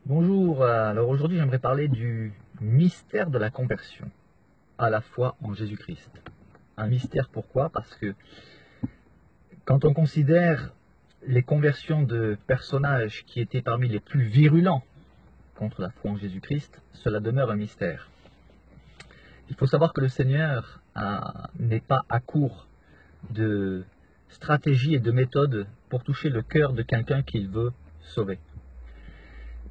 Bonjour, alors aujourd'hui j'aimerais parler du mystère de la conversion à la foi en Jésus-Christ. Un mystère pourquoi? Parce que quand on considère les conversions de personnages qui étaient parmi les plus virulents contre la foi en Jésus-Christ, cela demeure un mystère. Il faut savoir que le Seigneur n'est pas à court de stratégies et de méthodes pour toucher le cœur de quelqu'un qu'il veut sauver.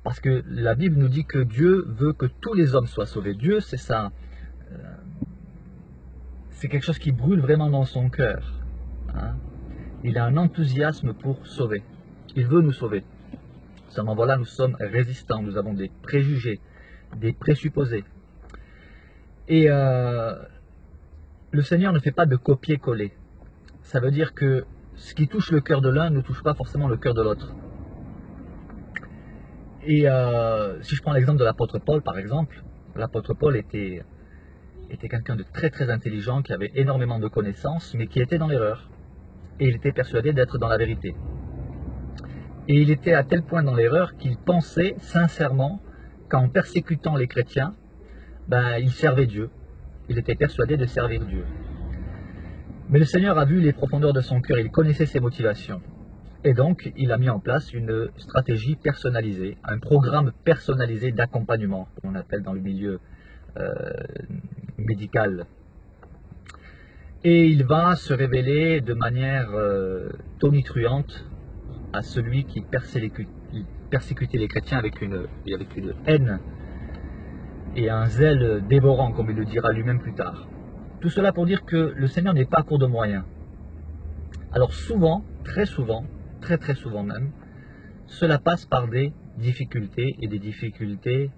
Parce que la Bible nous dit que Dieu veut que tous les hommes soient sauvés. Dieu, c'est ça. C'est quelque chose qui brûle vraiment dans son cœur. Hein. Il a un enthousiasme pour sauver. Il veut nous sauver. Seulement voilà, nous sommes résistants. Nous avons des préjugés, des présupposés. Et le Seigneur ne fait pas de copier-coller. Ça veut dire que ce qui touche le cœur de l'un ne touche pas forcément le cœur de l'autre. Et si je prends l'exemple de l'apôtre Paul, par exemple, l'apôtre Paul était quelqu'un de très très intelligent, qui avait énormément de connaissances, mais qui était dans l'erreur. Et il était persuadé d'être dans la vérité. Et il était à tel point dans l'erreur qu'il pensait sincèrement qu'en persécutant les chrétiens, il servait Dieu. Il était persuadé de servir Dieu. Mais le Seigneur a vu les profondeurs de son cœur, il connaissait ses motivations. Et donc, il a mis en place une stratégie personnalisée, un programme personnalisé d'accompagnement, comme on appelle dans le milieu médical. Et il va se révéler de manière tonitruante à celui qui persécutait les chrétiens avec une haine et un zèle dévorant, comme il le dira lui-même plus tard. Tout cela pour dire que le Seigneur n'est pas à court de moyens. Alors souvent, très souvent, très souvent même, cela passe par des difficultés, et des difficultés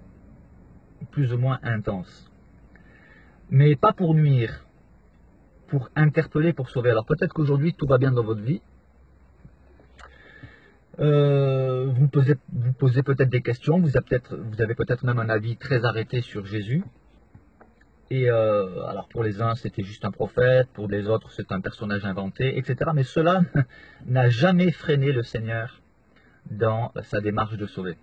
plus ou moins intenses. Mais pas pour nuire, pour interpeller, pour sauver. Alors peut-être qu'aujourd'hui tout va bien dans votre vie, vous posez peut-être des questions, vous avez peut-être même un avis très arrêté sur Jésus. Et alors pour les uns c'était juste un prophète, pour les autres c'est un personnage inventé, etc. Mais cela n'a jamais freiné le Seigneur dans sa démarche de sauver.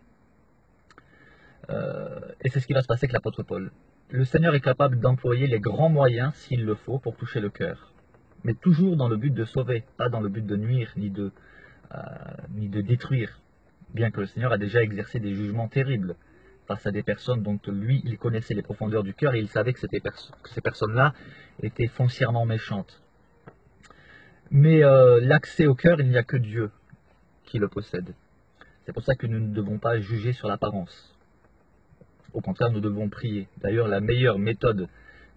Et c'est ce qui va se passer avec l'apôtre Paul. Le Seigneur est capable d'employer les grands moyens s'il le faut pour toucher le cœur. Mais toujours dans le but de sauver, pas dans le but de nuire ni de détruire. Bien que le Seigneur a déjà exercé des jugements terribles face à des personnes dont lui, il connaissait les profondeurs du cœur et il savait que ces personnes-là étaient foncièrement méchantes. Mais l'accès au cœur, il n'y a que Dieu qui le possède. C'est pour ça que nous ne devons pas juger sur l'apparence. Au contraire, nous devons prier. D'ailleurs, la meilleure méthode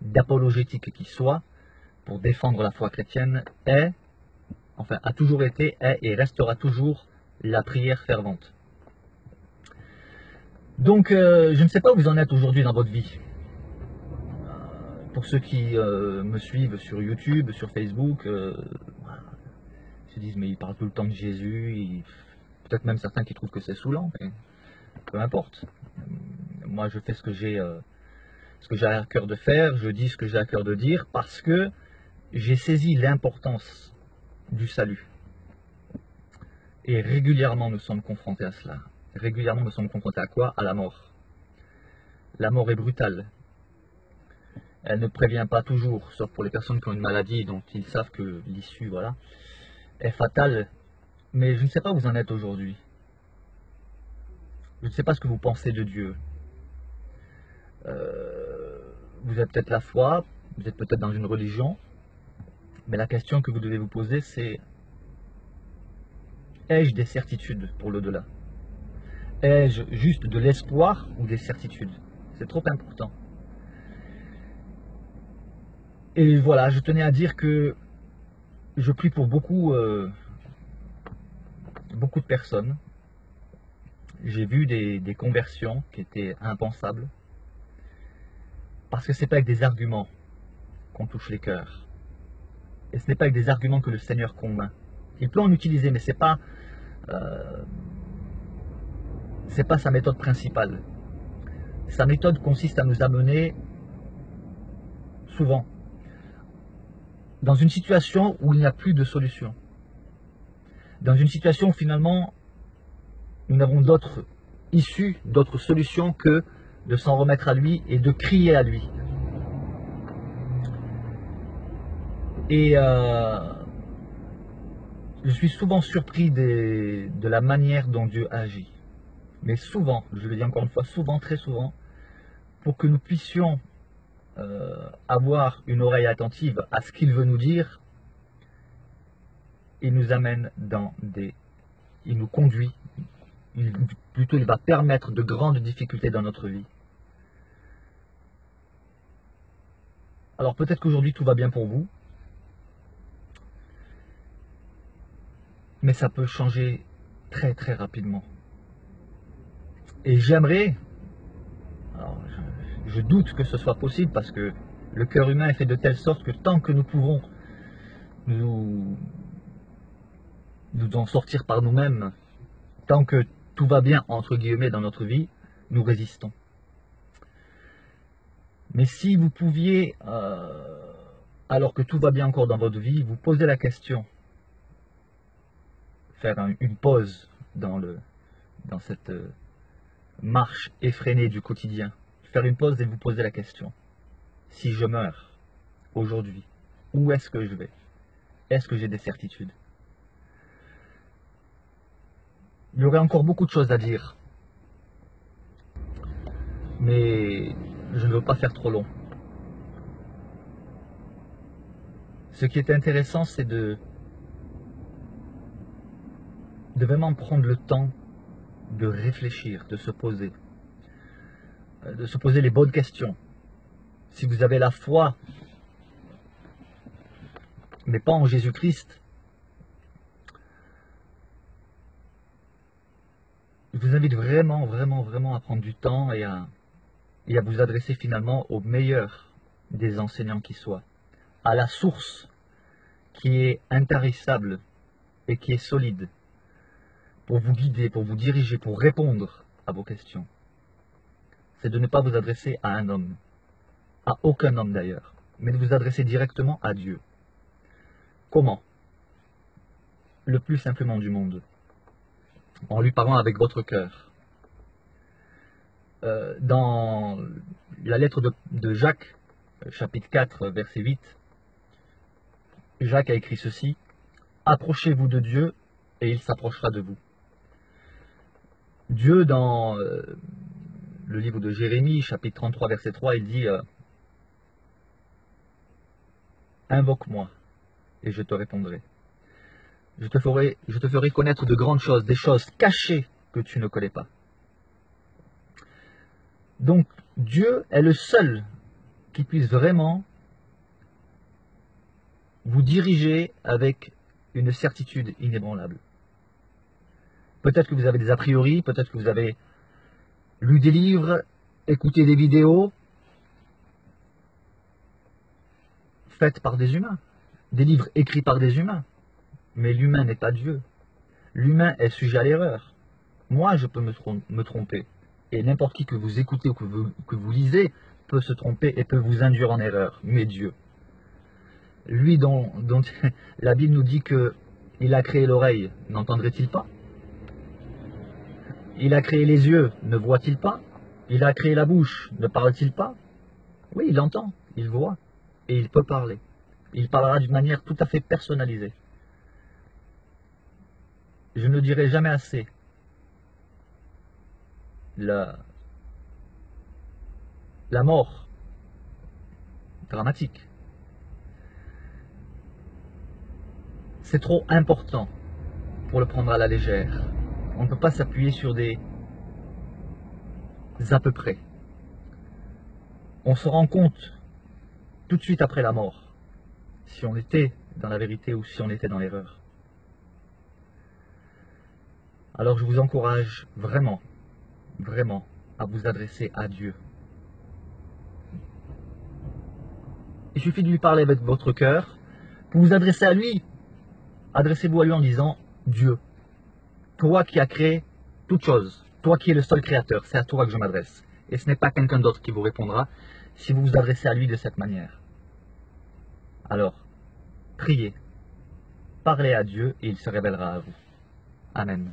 d'apologétique qui soit pour défendre la foi chrétienne a toujours été, est et restera toujours la prière fervente. Donc, je ne sais pas où vous en êtes aujourd'hui dans votre vie. Pour ceux qui me suivent sur YouTube, sur Facebook, se disent mais il parle tout le temps de Jésus, peut-être même certains qui trouvent que c'est saoulant, mais peu importe. Moi je fais ce que j'ai à cœur de faire, je dis ce que j'ai à cœur de dire, parce que j'ai saisi l'importance du salut. Et régulièrement nous sommes confrontés à cela. Régulièrement nous sommes confrontés à quoi? À la mort. La mort est brutale. Elle ne prévient pas toujours, sauf pour les personnes qui ont une maladie dont ils savent que l'issue est fatale. Mais je ne sais pas où vous en êtes aujourd'hui. Je ne sais pas ce que vous pensez de Dieu. Vous avez peut-être la foi, vous êtes peut-être dans une religion, mais la question que vous devez vous poser, c'est: ai-je des certitudes pour l'au-delà? Ai-je juste de l'espoir ou des certitudes? C'est trop important. Et voilà, je tenais à dire que je prie pour beaucoup de personnes. J'ai vu des conversions qui étaient impensables. Parce que ce n'est pas avec des arguments qu'on touche les cœurs. Et ce n'est pas avec des arguments que le Seigneur convainc. Il peut en utiliser, mais ce n'est pas sa méthode principale. Sa méthode consiste à nous amener souvent dans une situation où il n'y a plus de solution. Dans une situation où finalement nous n'avons d'autre issue, d'autre solution que de s'en remettre à lui et de crier à lui. Et je suis souvent surpris de la manière dont Dieu agit. Mais souvent, je le dis encore une fois, souvent, très souvent, pour que nous puissions avoir une oreille attentive à ce qu'il veut nous dire, il nous amène dans des... il nous conduit, plutôt il va permettre de grandes difficultés dans notre vie. Alors peut-être qu'aujourd'hui tout va bien pour vous, mais ça peut changer très très rapidement. Et j'aimerais, alors je doute que ce soit possible parce que le cœur humain est fait de telle sorte que tant que nous pouvons nous en sortir par nous-mêmes, tant que tout va bien entre guillemets dans notre vie, nous résistons. Mais si vous pouviez, alors que tout va bien encore dans votre vie, vous poser la question, faire une pause dans cette marche effrénée du quotidien, faire une pause et vous poser la question, si je meurs aujourd'hui, où est-ce que je vais? Est-ce que j'ai des certitudes? Il y aurait encore beaucoup de choses à dire, mais je ne veux pas faire trop long. Ce qui est intéressant, c'est de vraiment prendre le temps de réfléchir, de se poser les bonnes questions. Si vous avez la foi, mais pas en Jésus-Christ, je vous invite vraiment, vraiment, vraiment à prendre du temps et à vous adresser finalement au meilleur des enseignants qui soient, à la source qui est intarissable et qui est solide, pour vous guider, pour vous diriger, pour répondre à vos questions. C'est de ne pas vous adresser à un homme, à aucun homme d'ailleurs, mais de vous adresser directement à Dieu. Comment? Le plus simplement du monde, en lui parlant avec votre cœur. Dans la lettre de Jacques, chapitre 4, verset 8, Jacques a écrit ceci: « Approchez-vous de Dieu et il s'approchera de vous. » Dieu, dans le livre de Jérémie, chapitre 33, verset 3, il dit « Invoque-moi et je te répondrai. Je te ferai connaître de grandes choses, des choses cachées que tu ne connais pas. » Donc, Dieu est le seul qui puisse vraiment vous diriger avec une certitude inébranlable. Peut-être que vous avez des a priori, peut-être que vous avez lu des livres, écouté des vidéos faites par des humains, des livres écrits par des humains. Mais l'humain n'est pas Dieu. L'humain est sujet à l'erreur. Moi, je peux me tromper. Et n'importe qui que vous écoutez ou que vous lisez peut se tromper et peut vous induire en erreur. Mais Dieu, lui dont la Bible nous dit qu'il a créé l'oreille, n'entendrait-il pas? Il a créé les yeux, ne voit-il pas? Il a créé la bouche, ne parle-t-il pas? Oui, il entend, il voit, et il peut parler. Il parlera d'une manière tout à fait personnalisée. Je ne dirai jamais assez la mort dramatique. C'est trop important pour le prendre à la légère. On ne peut pas s'appuyer sur des à peu près. On se rend compte tout de suite après la mort si on était dans la vérité ou si on était dans l'erreur. Alors je vous encourage vraiment, vraiment à vous adresser à Dieu. Il suffit de lui parler avec votre cœur. Pour vous adresser à lui, adressez-vous à lui en disant: Dieu, toi qui as créé toute chose, toi qui es le seul créateur, c'est à toi que je m'adresse. Et ce n'est pas quelqu'un d'autre qui vous répondra si vous vous adressez à lui de cette manière. Alors, priez, parlez à Dieu et il se révélera à vous. Amen.